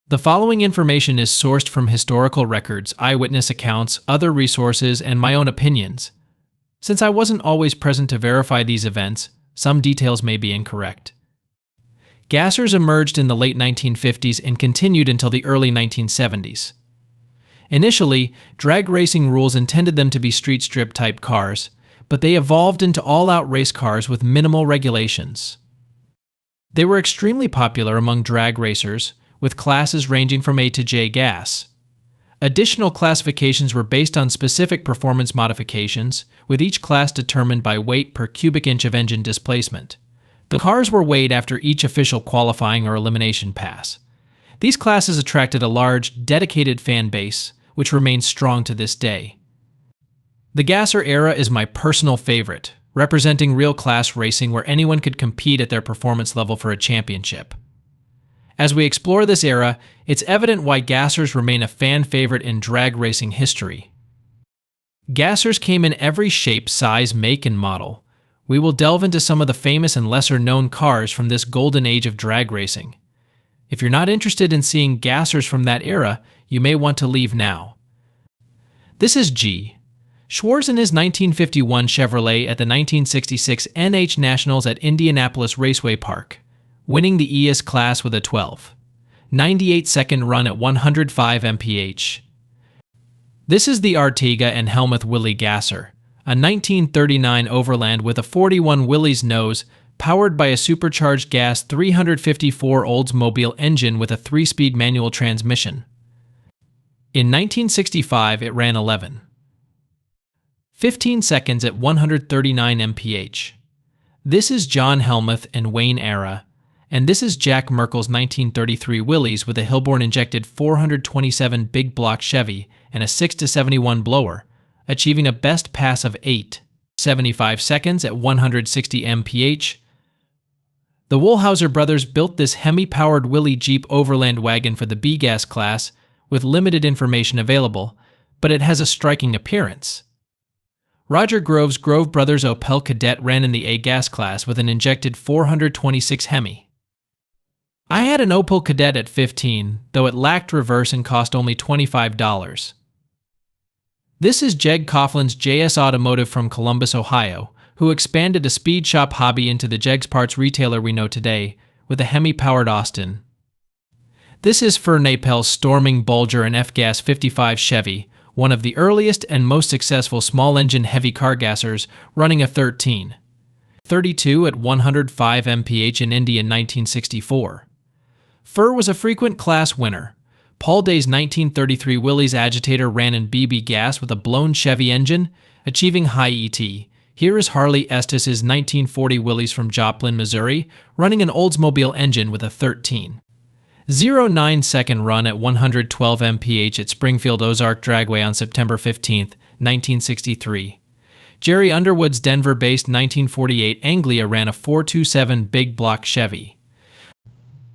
The following information is sourced from historical records, eyewitness accounts, other resources, and my own opinions. Since I wasn't always present to verify these events, some details may be incorrect. Gassers emerged in the late 1950s and continued until the early 1970s. Initially, drag racing rules intended them to be street strip-type cars, but they evolved into all-out race cars with minimal regulations. They were extremely popular among drag racers, with classes ranging from A to J gas. Additional classifications were based on specific performance modifications, with each class determined by weight per cubic inch of engine displacement. The cars were weighed after each official qualifying or elimination pass. These classes attracted a large, dedicated fan base, which remains strong to this day. The Gasser era is my personal favorite, representing real class racing where anyone could compete at their performance level for a championship. As we explore this era, it's evident why Gassers remain a fan favorite in drag racing history. Gassers came in every shape, size, make, and model. We will delve into some of the famous and lesser-known cars from this golden age of drag racing. If you're not interested in seeing Gassers from that era, you may want to leave now. This is G. Schwarz in his 1951 Chevrolet at the 1966 NH Nationals at Indianapolis Raceway Park, winning the ES class with a 12.98-second run at 105 mph. This is the Artiga and Helmuth Willy Gasser, a 1939 Overland with a 41 Willys nose, powered by a supercharged gas 354 Oldsmobile engine with a 3-speed manual transmission. In 1965, it ran 11.15 seconds at 139 mph. This is John Helmuth and Wayne era, and this is Jack Merkel's 1933 Willys with a Hilborn-injected 427 big block Chevy and a 6-71 blower, achieving a best pass of 8.75 seconds at 160 mph. The Wohlhauser brothers built this Hemi-powered Willy Jeep Overland wagon for the B-Gas class with limited information available, but it has a striking appearance. Roger Grove's Grove Brothers Opel Kadett ran in the A-Gas class with an injected 426 Hemi. I had an Opel Kadett at 15, though it lacked reverse and cost only $25. This is Jeg Coughlin's JS Automotive from Columbus, Ohio, who expanded a speed shop hobby into the Jeg's parts retailer we know today, with a Hemi-powered Austin. This is Fernapel's Storming Bulger and F-Gas 55 Chevy, one of the earliest and most successful small-engine heavy car gassers, running a 13.32 at 105 mph in Indy in 1964. Fur was a frequent class winner. Paul Day's 1933 Willys Agitator ran in BB gas with a blown Chevy engine, achieving high ET. Here is Harley Estes' 1940 Willys from Joplin, Missouri, running an Oldsmobile engine with a 13.09-second run at 112 mph at Springfield Ozark Dragway on September 15, 1963. Jerry Underwood's Denver-based 1948 Anglia ran a 427 big block Chevy.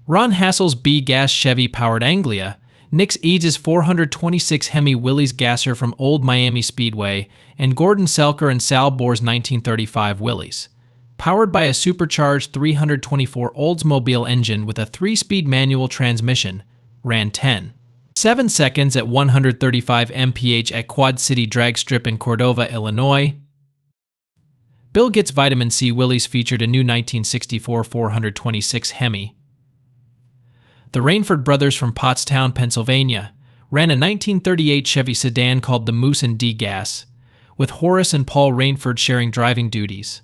Ron Hassel's B-Gas Chevy-powered Anglia, Nick Eads' 426 Hemi Willys Gasser from Old Miami Speedway, and Gordon Selker and Sal Bohr's 1935 Willys, powered by a supercharged 324 Oldsmobile engine with a 3-speed manual transmission, ran 10.7 seconds at 135 mph at Quad City Drag Strip in Cordova, Illinois. Bill Gates Vitamin C Willys featured a new 1964 426 Hemi. The Rainford brothers from Pottstown, Pennsylvania, ran a 1938 Chevy sedan called the Moose and D-Gas, with Horace and Paul Rainford sharing driving duties.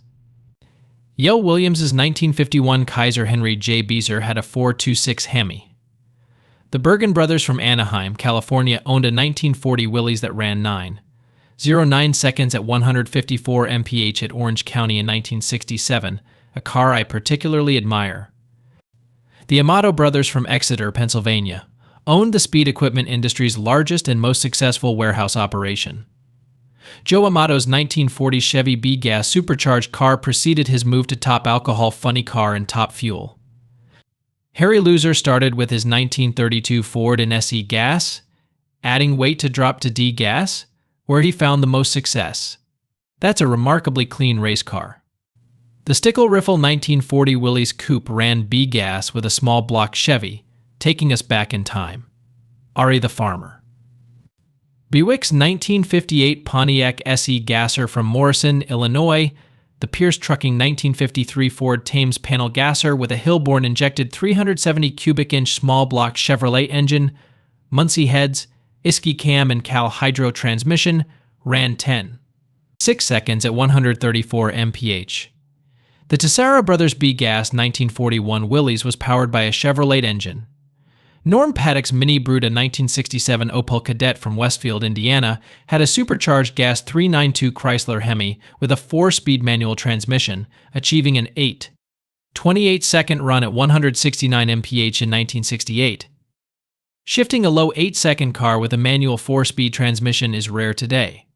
Yale Williams' 1951 Kaiser Henry J. Beezer had a 426 Hemi. The Bergen brothers from Anaheim, California owned a 1940 Willys that ran 9.09 seconds at 154 mph at Orange County in 1967, a car I particularly admire. The Amato brothers from Exeter, Pennsylvania, owned the speed equipment industry's largest and most successful warehouse operation. Joe Amato's 1940 Chevy B-Gas supercharged car preceded his move to Top Alcohol Funny Car and Top Fuel. Harry Loser started with his 1932 Ford and SE Gas, adding weight to drop to D-Gas, where he found the most success. That's a remarkably clean race car. The Stickle Riffle 1940 Willys Coupe ran B-Gas with a small block Chevy, taking us back in time. Ari the Farmer. Buick's 1958 Pontiac SE gasser from Morrison, Illinois, the Pierce Trucking 1953 Ford Thames panel gasser with a Hillborn injected 370 cubic inch small block Chevrolet engine, Muncie heads, Isky cam and Cal hydro transmission, ran 10.6 seconds at 134 mph. The Tessera Brothers B-Gas 1941 Willys was powered by a Chevrolet engine. Norm Paddock's Mini Brute, a 1967 Opel Kadett from Westfield, Indiana, had a supercharged gas 392 Chrysler Hemi with a 4-speed manual transmission, achieving an 8.28-second run at 169 mph in 1968. Shifting a low 8-second car with a manual 4-speed transmission is rare today.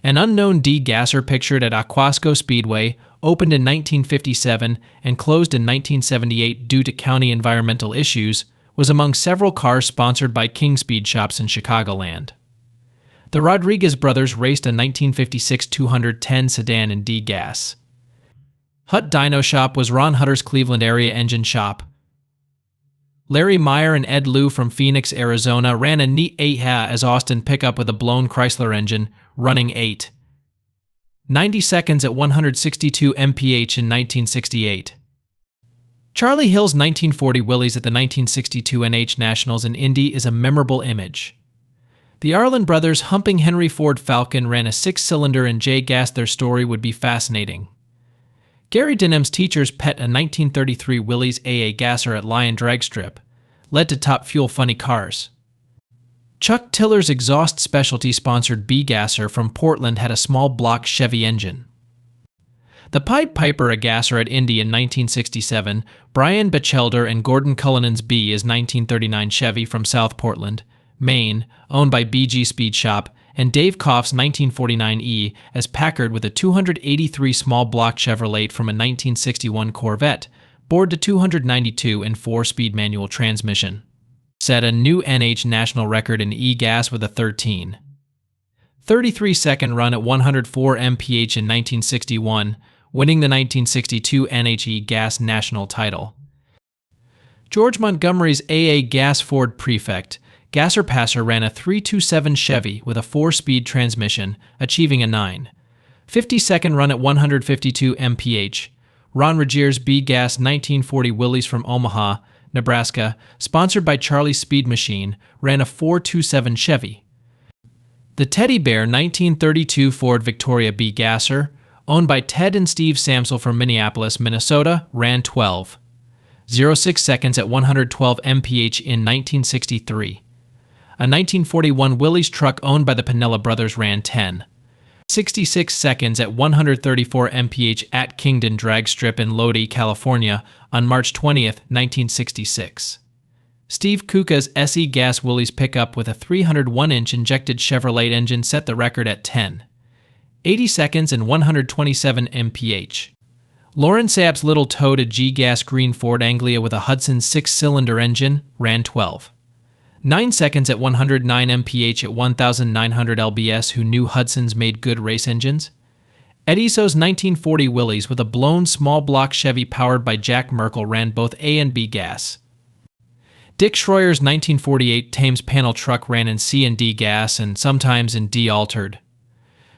An unknown D-gasser pictured at Aquasco Speedway opened in 1957 and closed in 1978 due to county environmental issues, was among several cars sponsored by King Speed Shops in Chicagoland. The Rodriguez brothers raced a 1956 210 sedan in D-gas. Hutt Dyno Shop was Ron Hutter's Cleveland area engine shop. Larry Meyer and Ed Liu from Phoenix, Arizona ran a neat 8HA as Austin pickup with a blown Chrysler engine, running 8.90 seconds at 162 mph in 1968. Charlie Hill's 1940 Willys at the 1962 NH Nationals in Indy is a memorable image. The Arlen brothers humping Henry Ford Falcon ran a 6-cylinder and J-gas. Their story would be fascinating. Gary Denham's teacher's pet, a 1933 Willys AA gasser at Lion Drag Strip, led to Top Fuel Funny Cars. Chuck Tiller's Exhaust Specialty sponsored B-gasser from Portland had a small block Chevy engine. The Pied Piper, a gasser at Indy in 1967, Brian Batchelder and Gordon Cullinan's B is 1939 Chevy from South Portland, Maine, owned by BG Speed Shop, and Dave Koff's 1949 E as Packard with a 283 small block Chevrolet from a 1961 Corvette, bored to 292 and 4-speed manual transmission. Set a new NH national record in E-gas with a 13.33-second run at 104 mph in 1961, winning the 1962 NHE Gas national title. George Montgomery's AA Gas Ford Prefect gasser passer ran a 327 Chevy with a 4-speed transmission, achieving a 9.50-second run at 152 mph. Ron Rogier's B-Gas 1940 Willys from Omaha, Nebraska, sponsored by Charlie's Speed Machine, ran a 427 Chevy. The Teddy Bear 1932 Ford Victoria B-Gasser, owned by Ted and Steve Samsel from Minneapolis, Minnesota, ran 12.06 seconds at 112 mph in 1963. A 1941 Willys truck owned by the Piniella brothers ran 10.66 seconds at 134 mph at Kingdon Drag Strip in Lodi, California, on March 20, 1966. Steve Kuka's SE Gas Willys pickup with a 301-inch injected Chevrolet engine set the record at 10.80 seconds and 127 mph. Lauren Sapp's Little Toad, a G-Gas green Ford Anglia with a Hudson 6-cylinder engine, ran 12.9 seconds at 109 mph at 1,900 lbs. Who knew Hudsons made good race engines? Ed Iso's 1940 Willys with a blown small block Chevy powered by Jack Merkel ran both A and B gas. Dick Schroyer's 1948 Thames panel truck ran in C and D gas and sometimes in D altered.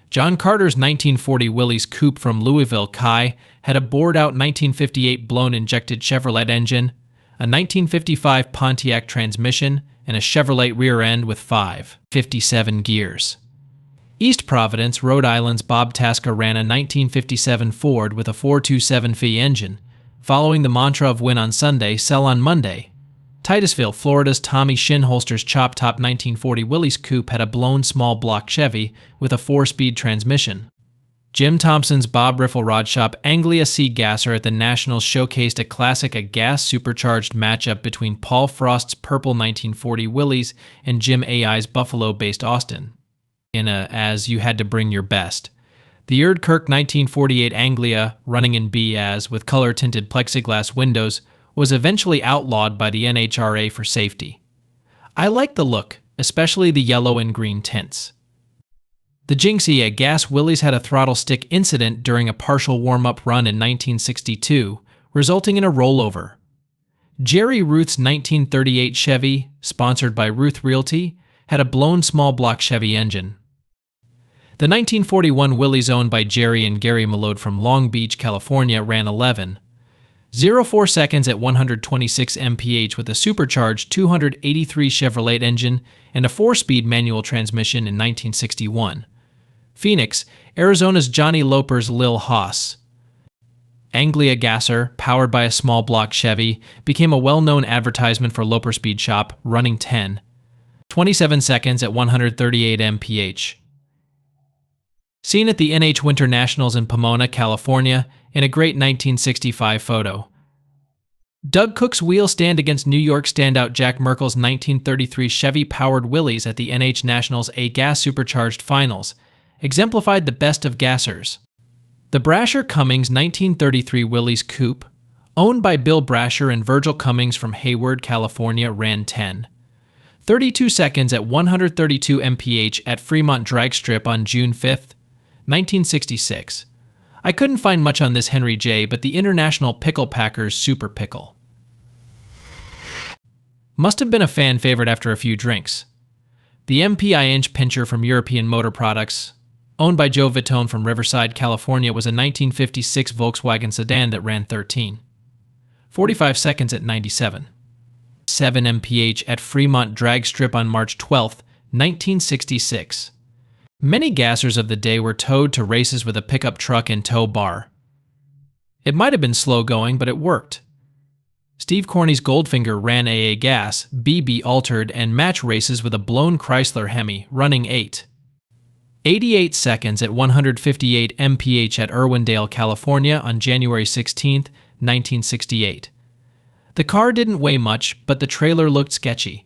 John Carter's 1940 Willys coupe from Louisville, Kai, had a bored-out 1958 blown injected Chevrolet engine, a 1955 Pontiac transmission, and a Chevrolet rear end with 5.57 gears. East Providence, Rhode Island's Bob Tasca ran a 1957 Ford with a 427F engine, following the mantra of win on Sunday, sell on Monday. Titusville, Florida's Tommy Shinholster's Chop Top 1940 Willys coupe had a blown small block Chevy with a 4-speed transmission. Jim Thompson's Bob Riffle Rod Shop Anglia C gasser at the Nationals showcased a classic, a gas supercharged matchup between Paul Frost's purple 1940 Willys and Jim AI's Buffalo-based Austin, in a as you had to bring your best. The Erdkirk 1948 Anglia, running in B as with color-tinted plexiglass windows, was eventually outlawed by the NHRA for safety. I like the look, especially the yellow and green tints. The Jinxie, a gas Willys had a throttle stick incident during a partial warm-up run in 1962, resulting in a rollover. Jerry Ruth's 1938 Chevy, sponsored by Ruth Realty, had a blown small block Chevy engine. The 1941 Willys owned by Jerry and Gary Malode from Long Beach, California ran 11.04 seconds at 126 mph with a supercharged 283 Chevrolet engine and a 4-speed manual transmission in 1961. Phoenix, Arizona's Johnny Loper's Lil Haas. Anglia Gasser, powered by a small block Chevy, became a well-known advertisement for Loper Speed Shop, running 10.27 seconds at 138 mph. Seen at the NH Winter Nationals in Pomona, California, in a great 1965 photo. Doug Cook's wheel stand against New York standout Jack Merkel's 1933 Chevy-powered Willys at the NH Nationals A gas supercharged finals exemplified the best of gassers. The Brasher Cummings 1933 Willys Coupe, owned by Bill Brasher and Virgil Cummings from Hayward, California, ran 10.32 seconds at 132 mph at Fremont Drag Strip on June 5, 1966. I couldn't find much on this Henry J, but the International Pickle Packers Super Pickle must have been a fan favorite after a few drinks. The MPI Inch Pincher from European Motor Products, owned by Joe Vitone from Riverside, California, was a 1956 Volkswagen sedan that ran 13.45 seconds at 97.7 mph at Fremont Drag Strip on March 12, 1966. Many gassers of the day were towed to races with a pickup truck and tow bar. It might have been slow going, but it worked. Steve Corney's Goldfinger ran AA gas, BB altered, and match races with a blown Chrysler Hemi, running 8.88 seconds at 158 mph at Irwindale, California on January 16, 1968. The car didn't weigh much, but the trailer looked sketchy.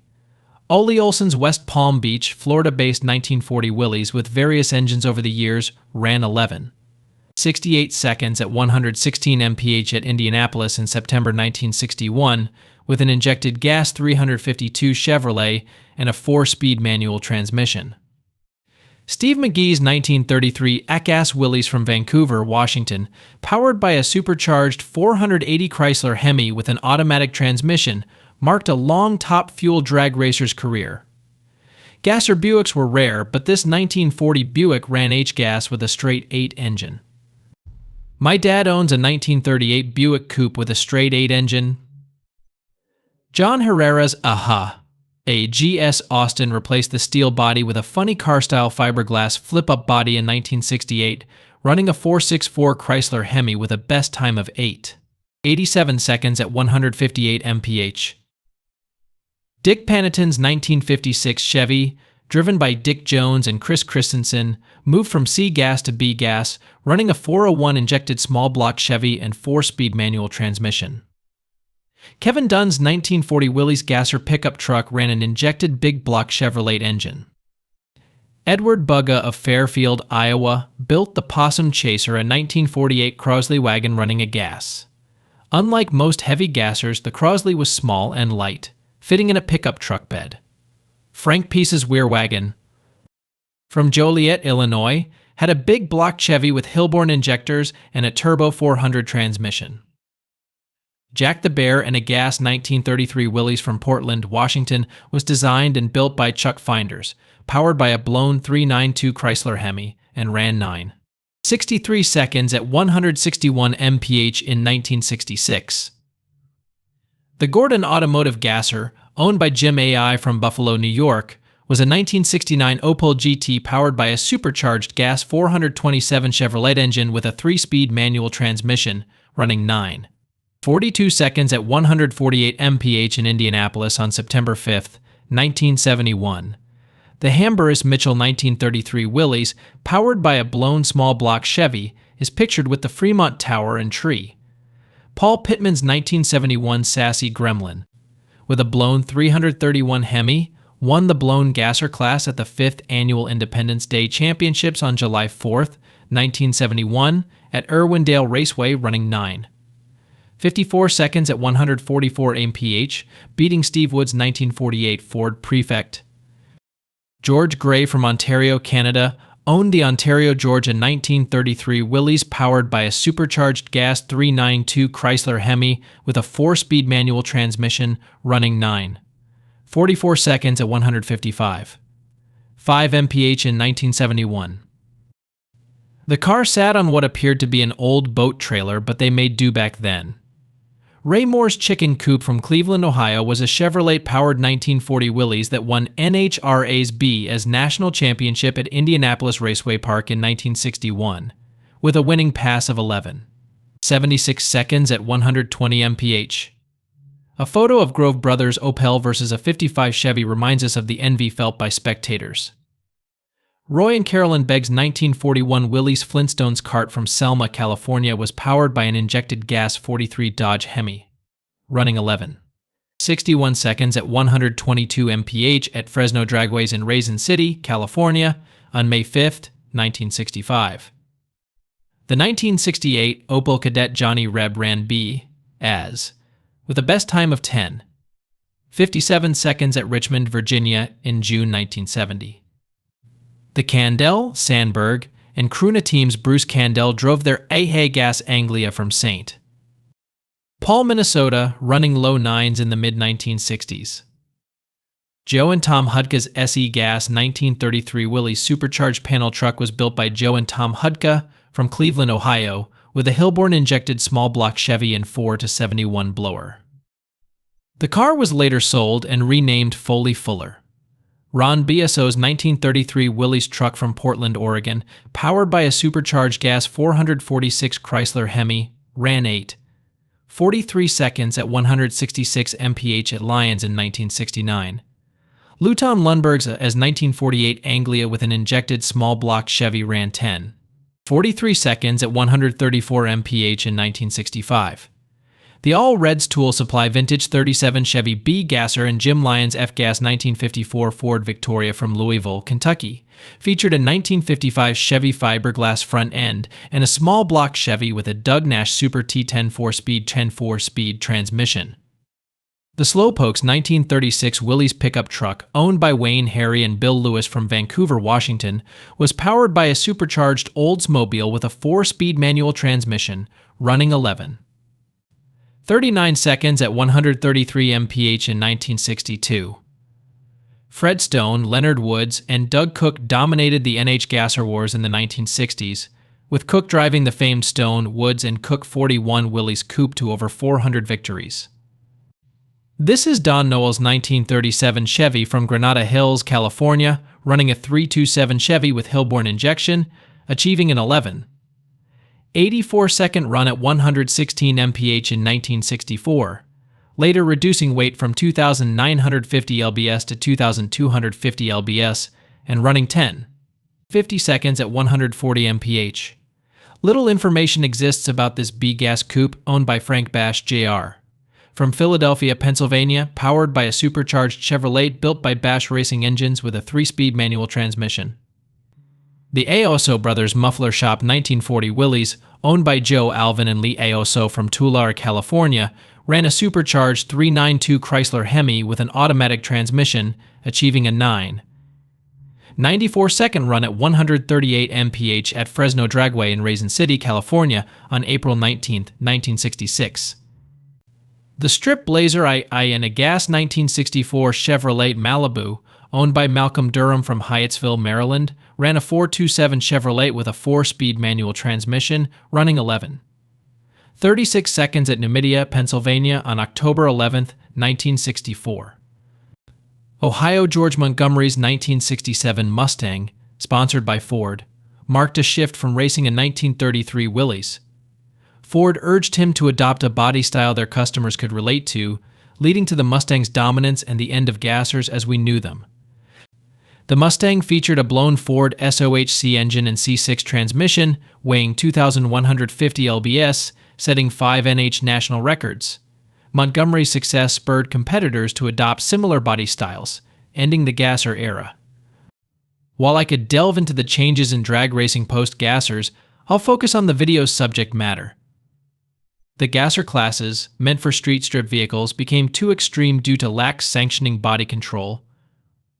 Ole Olson's West Palm Beach, Florida-based 1940 Willys with various engines over the years ran 11.68 seconds at 116 mph at Indianapolis in September 1961 with an injected gas 352 Chevrolet and a 4-speed manual transmission. Steve McGee's 1933 ACAS Willys from Vancouver, Washington, powered by a supercharged 480 Chrysler Hemi with an automatic transmission, marked a long top fuel drag racer's career. Gasser Buicks were rare, but this 1940 Buick ran H-gas with a straight 8 engine. My dad owns a 1938 Buick Coupe with a straight 8 engine. John Herrera's AHA, a GS Austin, replaced the steel body with a funny car-style fiberglass flip-up body in 1968, running a 464 Chrysler Hemi with a best time of 8.87 seconds at 158 mph. Dick Panetton's 1956 Chevy, driven by Dick Jones and Chris Christensen, moved from C-gas to B-gas, running a 401 injected small block Chevy and 4-speed manual transmission. Kevin Dunn's 1940 Willys Gasser pickup truck ran an injected big block Chevrolet engine. Edward Bugga of Fairfield, Iowa, built the Possum Chaser, a 1948 Crosley wagon running a gas. Unlike most heavy gassers, the Crosley was small and light, fitting in a pickup truck bed. Frank Peace's Weirwagon, from Joliet, Illinois, had a big block Chevy with Hilborn injectors and a turbo 400 transmission. Jack the Bear and a gas 1933 Willys from Portland, Washington, was designed and built by Chuck Finders, powered by a blown 392 Chrysler Hemi, and ran 9.63 seconds at 161 mph in 1966. The Gordon Automotive Gasser, owned by Jim A.I. from Buffalo, New York, was a 1969 Opel GT powered by a supercharged gas 427 Chevrolet engine with a 3-speed manual transmission, running 9.42 seconds at 148 mph in Indianapolis on September 5, 1971. The Hamburris Mitchell 1933 Willys, powered by a blown small block Chevy, is pictured with the Fremont Tower and tree. Paul Pittman's 1971 Sassy Gremlin, with a blown 331 Hemi, won the blown gasser class at the 5th Annual Independence Day Championships on July 4, 1971, at Irwindale Raceway, running 9.54 seconds at 144 mph, beating Steve Wood's 1948 Ford Prefect. George Gray from Ontario, Canada, owned the Ontario, Georgia 1933 Willys powered by a supercharged gas 392 Chrysler Hemi with a 4-speed manual transmission running 44 seconds at 155. 5 mph in 1971. The car sat on what appeared to be an old boat trailer, but they made do back then. Ray Moore's Chicken Coop from Cleveland, Ohio was a Chevrolet-powered 1940 Willys that won NHRA's B as national championship at Indianapolis Raceway Park in 1961, with a winning pass of 11.76 seconds at 120 mph. A photo of Grove Brothers Opel versus a 55 Chevy reminds us of the envy felt by spectators. Roy and Carolyn Begg's 1941 Willys Flintstones cart from Selma, California was powered by an injected gas 43 Dodge Hemi, running 11.61 seconds at 122 mph at Fresno Dragways in Raisin City, California on May 5, 1965. The 1968 Opel Kadett Johnny Reb ran B as, with a best time of 10.57 seconds at Richmond, Virginia in June 1970. The Candel, Sandberg, and Kruna teams Bruce Candel drove their AHA Gas Anglia from St. Paul, Minnesota, running low nines in the mid-1960s. Joe and Tom Hudka's SE Gas 1933 Willys supercharged panel truck was built by Joe and Tom Hudka from Cleveland, Ohio, with a Hilborn-injected small-block Chevy and 4-71 blower. The car was later sold and renamed Foley Fuller. Ron BSO's 1933 Willys truck from Portland, Oregon, powered by a supercharged gas 446 Chrysler Hemi, ran 8.43 seconds at 166 mph at Lyons in 1969. Luton Lundberg's as 1948 Anglia with an injected small-block Chevy ran 10.43 seconds at 134 mph in 1965. The All Reds Tool Supply Vintage 37 Chevy B Gasser and Jim Lyons F-Gas 1954 Ford Victoria from Louisville, Kentucky, featured a 1955 Chevy fiberglass front end and a small block Chevy with a Doug Nash Super T10 4-speed transmission. The Slowpoke's 1936 Willys pickup truck, owned by Wayne Harry and Bill Lewis from Vancouver, Washington, was powered by a supercharged Oldsmobile with a 4-speed manual transmission, running 11.39 seconds at 133 mph in 1962. Fred Stone, Leonard Woods, and Doug Cook dominated the NH Gasser Wars in the 1960s, with Cook driving the famed Stone, Woods, and Cook 41 Willys Coupe to over 400 victories. This is Don Noel's 1937 Chevy from Granada Hills, California, running a 327 Chevy with Hilborn injection, achieving an 11.84-second run at 116 mph in 1964, later reducing weight from 2,950 lbs to 2,250 lbs and running 10.50 seconds at 140 mph. Little information exists about this B-Gas coupe owned by Frank Bash Jr. from Philadelphia, Pennsylvania, powered by a supercharged Chevrolet built by Bash Racing Engines with a 3-speed manual transmission. The Aoso Brothers Muffler Shop 1940 Willys, owned by Joe Alvin and Lee Aoso from Tulare, California, ran a supercharged 392 Chrysler Hemi with an automatic transmission, achieving a 9.94-second run at 138 mph at Fresno Dragway in Raisin City, California on April 19, 1966. The Strip Blazer II and a gas 1964 Chevrolet Malibu, owned by Malcolm Durham from Hyattsville, Maryland, ran a 427 Chevrolet with a 4-speed manual transmission, running 11.36 seconds at Numidia, Pennsylvania on October 11, 1964. Ohio George Montgomery's 1967 Mustang, sponsored by Ford, marked a shift from racing a 1933 Willys. Ford urged him to adopt a body style their customers could relate to, leading to the Mustang's dominance and the end of gassers as we knew them. The Mustang featured a blown Ford SOHC engine and C6 transmission, weighing 2,150 lbs, setting 5 NH national records. Montgomery's success spurred competitors to adopt similar body styles, ending the gasser era. While I could delve into the changes in drag racing post-gassers, I'll focus on the video's subject matter. The gasser classes, meant for street strip vehicles, became too extreme due to lax sanctioning body control,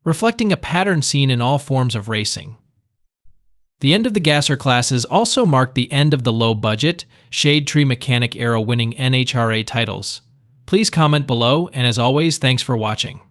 reflecting a pattern seen in all forms of racing. The end of the Gasser classes also marked the end of the low-budget, Shade Tree Mechanic era winning NHRA titles. Please comment below, and as always, thanks for watching.